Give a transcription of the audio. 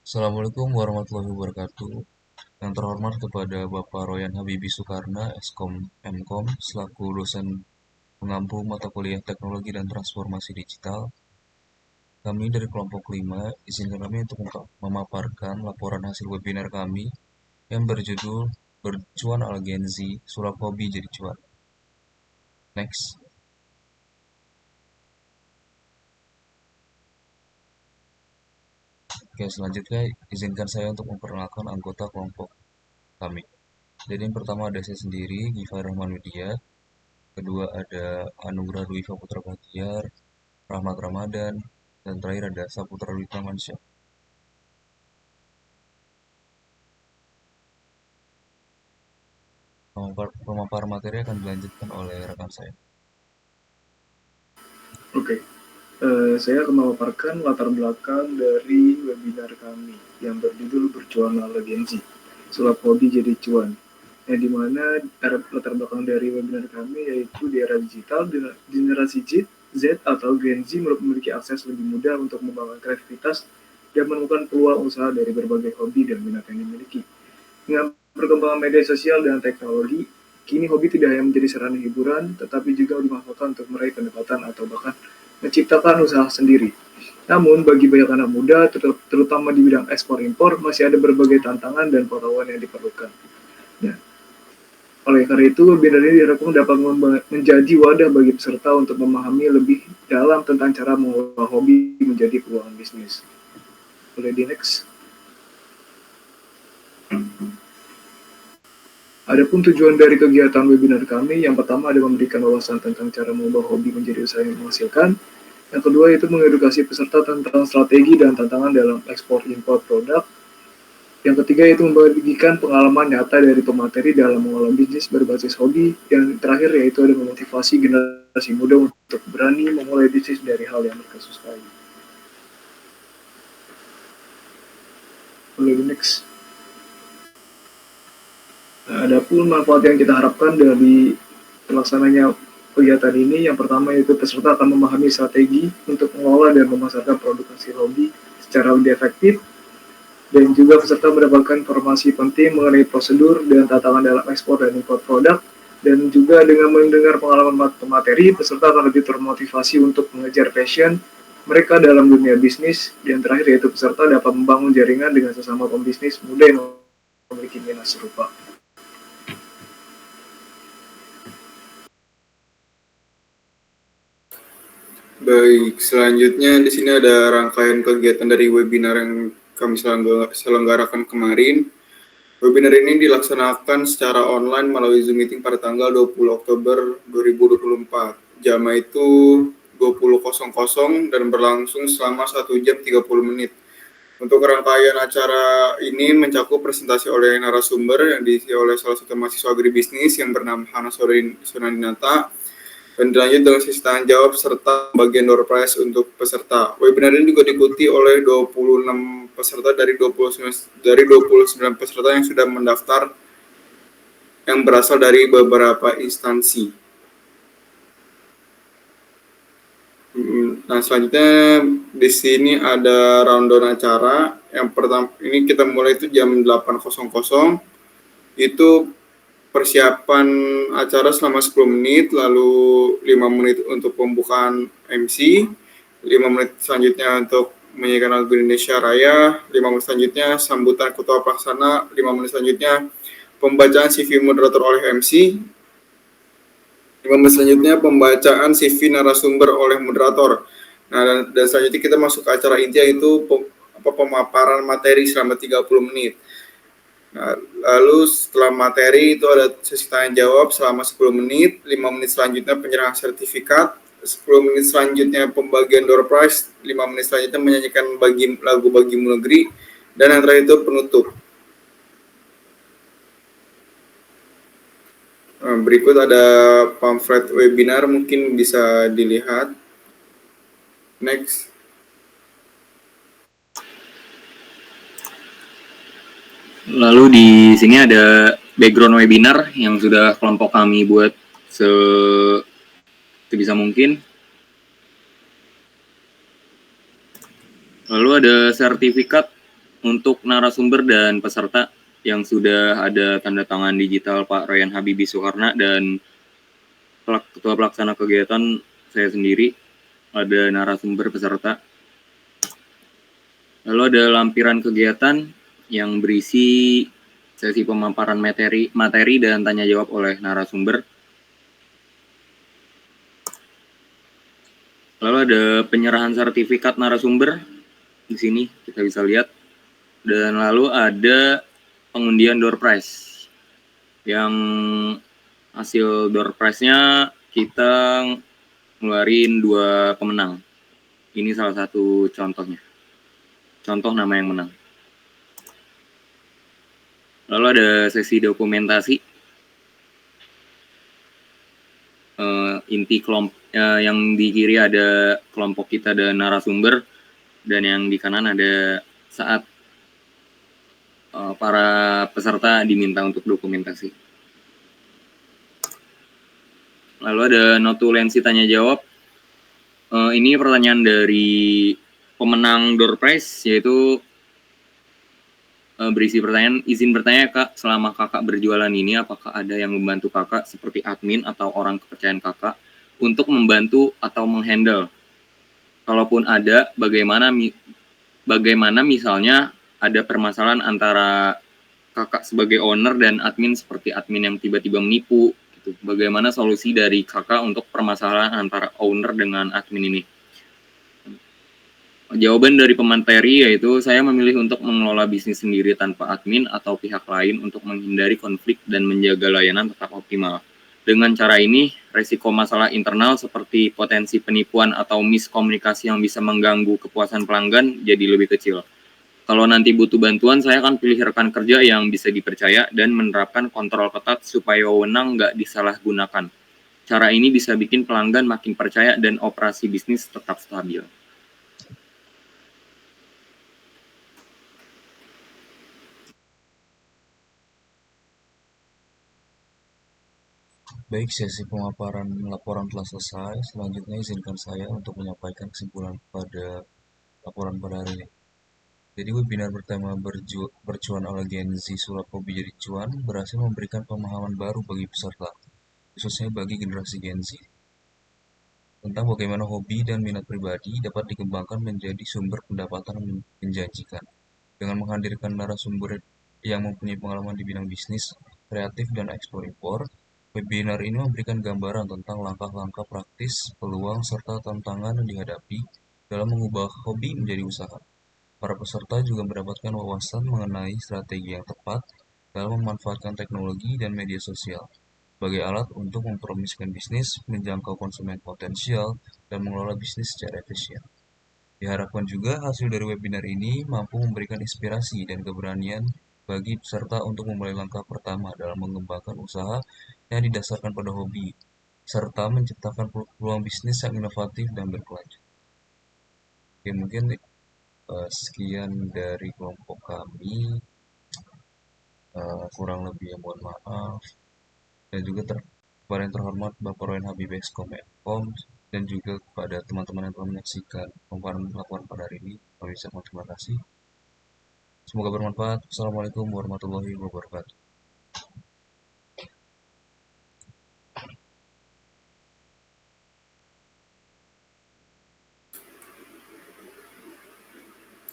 Assalamualaikum warahmatullahi wabarakatuh. Yang terhormat kepada Bapak Royan Habibie Soekarno, Eskom Mkom, selaku dosen pengampu mata kuliah Teknologi dan Transformasi Digital. Kami dari kelompok 5, izinkan kami untuk memaparkan laporan hasil webinar kami yang berjudul Bercuan ala Gen Z, Sulap Hobi Jadi Cuan. Next. Oke, selanjutnya izinkan saya untuk memperkenalkan anggota kelompok kami. Jadi yang pertama ada saya sendiri, Giva Rahman Widya. Kedua ada Anugrah Dwi Putra Bahtiar, Rahmat Ramadan, dan terakhir ada Saputra Dwi Mansyah. Pemaparan materi akan dilanjutkan oleh rekan saya. Oke, saya akan memaparkan latar belakang dari webinar kami yang berjudul Berjuang ala Gen Z, sulap hobi jadi cuan. Yang dimana latar belakang dari webinar kami yaitu di era digital, generasi Z atau Gen Z memiliki akses lebih mudah untuk membangun kreativitas dan menemukan peluang usaha dari berbagai hobi dan minat yang dimiliki. Dengan perkembangan media sosial dan teknologi, kini hobi tidak hanya menjadi sarana hiburan, tetapi juga dimanfaatkan untuk meraih pendapatan atau bahkan menciptakan usaha sendiri. Namun, bagi banyak anak muda, terutama di bidang ekspor-impor, masih ada berbagai tantangan dan pengetahuan yang diperlukan. Nah, oleh karena itu, webinar ini diharapkan dapat menjadi wadah bagi peserta untuk memahami lebih dalam tentang cara mengolah hobi menjadi peluang bisnis. Boleh di next. Adapun tujuan dari kegiatan webinar kami, yang pertama ada memberikan wawasan tentang cara mengubah hobi menjadi usaha yang menghasilkan. Yang kedua itu mengedukasi peserta tentang strategi dan tantangan dalam ekspor impor produk. Yang ketiga itu membagikan pengalaman nyata dari pemateri dalam mengelola bisnis berbasis hobi. Yang terakhir yaitu ada memotivasi generasi muda untuk berani memulai bisnis dari hal yang mereka sukai. Boleh next. Nah, adapun manfaat yang kita harapkan dari pelaksananya kegiatan ini, yang pertama yaitu peserta akan memahami strategi untuk mengelola dan memasarkan produk hasil hobi secara lebih efektif, dan juga peserta mendapatkan informasi penting mengenai prosedur dan tantangan dalam ekspor dan impor produk, dan juga dengan mendengar pengalaman pemateri, peserta akan lebih termotivasi untuk mengejar passion mereka dalam dunia bisnis, dan terakhir yaitu peserta dapat membangun jaringan dengan sesama pembisnis muda yang memiliki minat serupa. Baik, selanjutnya di sini ada rangkaian kegiatan dari webinar yang kami selenggarakan kemarin. Webinar ini dilaksanakan secara online melalui Zoom Meeting pada tanggal 20 Oktober 2024. Jamnya itu 20.00 dan berlangsung selama 1 jam 30 menit. Untuk rangkaian acara ini mencakup presentasi oleh narasumber yang diisi oleh salah satu mahasiswa agribisnis yang bernama Hana Sonandinata, dan dilanjut dengan sesi tanya jawab serta bagian door prize untuk peserta. Webinar ini juga diikuti oleh 26 peserta dari 29 peserta yang sudah mendaftar yang berasal dari beberapa instansi. Nah, selanjutnya di sini ada rundown acara. Yang pertama ini kita mulai itu jam 8.00. Itu persiapan acara selama 10 menit, lalu 5 menit untuk pembukaan MC, 5 menit selanjutnya untuk menyanyikan lagu Indonesia Raya, 5 menit selanjutnya sambutan ketua pelaksana, 5 menit selanjutnya pembacaan CV moderator oleh MC, 5 menit selanjutnya pembacaan CV narasumber oleh moderator. Nah, dan selanjutnya kita masuk ke acara inti, yaitu pemaparan materi selama 30 menit. Nah, lalu setelah materi itu ada sesi tanya jawab selama 10 menit, 5 menit selanjutnya penyerahan sertifikat, 10 menit selanjutnya pembagian door prize, 5 menit selanjutnya menyanyikan lagu Bagimu Negeri, dan yang terakhir itu penutup. Nah, berikut ada pamflet webinar, mungkin bisa dilihat. Next. Lalu di sini ada background webinar yang sudah kelompok kami buat sebisa mungkin. Lalu ada sertifikat untuk narasumber dan peserta yang sudah ada tanda tangan digital Pak Royan Habibie Soekarno dan Ketua Pelaksana Kegiatan saya sendiri, ada narasumber peserta. Lalu ada lampiran kegiatan yang berisi sesi pemaparan materi dan tanya jawab oleh narasumber. Lalu ada penyerahan sertifikat narasumber di sini kita bisa lihat, dan lalu ada pengundian door prize yang hasil door prize-nya kita ngeluarin 2 pemenang. Ini salah satu contohnya, contoh nama yang menang. Lalu ada sesi dokumentasi, inti kelompok yang di kiri ada kelompok kita dan narasumber, dan yang di kanan ada saat para peserta diminta untuk dokumentasi. Lalu ada notulensi tanya jawab. Ini pertanyaan dari pemenang door prize, yaitu berisi pertanyaan, izin bertanya Kak, selama Kakak berjualan ini apakah ada yang membantu Kakak seperti admin atau orang kepercayaan Kakak untuk membantu atau menghandle? Kalaupun ada, bagaimana misalnya ada permasalahan antara Kakak sebagai owner dan admin seperti admin yang tiba-tiba menipu gitu. Bagaimana solusi dari Kakak untuk permasalahan antara owner dengan admin ini? Jawaban dari pemateri yaitu saya memilih untuk mengelola bisnis sendiri tanpa admin atau pihak lain untuk menghindari konflik dan menjaga layanan tetap optimal. Dengan cara ini, resiko masalah internal seperti potensi penipuan atau miskomunikasi yang bisa mengganggu kepuasan pelanggan jadi lebih kecil. Kalau nanti butuh bantuan, saya akan pilih rekan kerja yang bisa dipercaya dan menerapkan kontrol ketat supaya wewenang nggak disalahgunakan. Cara ini bisa bikin pelanggan makin percaya dan operasi bisnis tetap stabil. Baik, sesi pemaparan laporan telah selesai. Selanjutnya izinkan saya untuk menyampaikan kesimpulan pada laporan pada hari ini. Jadi webinar bertema bercuan ala Gen Z sulap hobi jadi cuan berhasil memberikan pemahaman baru bagi peserta, khususnya bagi generasi Gen Z, tentang bagaimana hobi dan minat pribadi dapat dikembangkan menjadi sumber pendapatan menjanjikan. Dengan menghadirkan narasumber yang mempunyai pengalaman di bidang bisnis, kreatif, dan ekspor impor, webinar ini memberikan gambaran tentang langkah-langkah praktis, peluang, serta tantangan yang dihadapi dalam mengubah hobi menjadi usaha. Para peserta juga mendapatkan wawasan mengenai strategi yang tepat dalam memanfaatkan teknologi dan media sosial sebagai alat untuk mempromosikan bisnis, menjangkau konsumen potensial, dan mengelola bisnis secara efisien. Diharapkan juga hasil dari webinar ini mampu memberikan inspirasi dan keberanian bagi peserta untuk memulai langkah pertama dalam mengembangkan usaha yang didasarkan pada hobi, serta menciptakan peluang bisnis yang inovatif dan berkelanjutan. Oke, mungkin sekian dari kelompok kami. Kurang lebih mohon maaf. Dan juga kepada yang terhormat Bapak Royan Habibie Exkom Mkom, dan juga kepada teman-teman yang telah menyaksikan pemaparan laporan pada hari ini. Kami ucapkan terima kasih. Semoga bermanfaat. Assalamualaikum warahmatullahi wabarakatuh.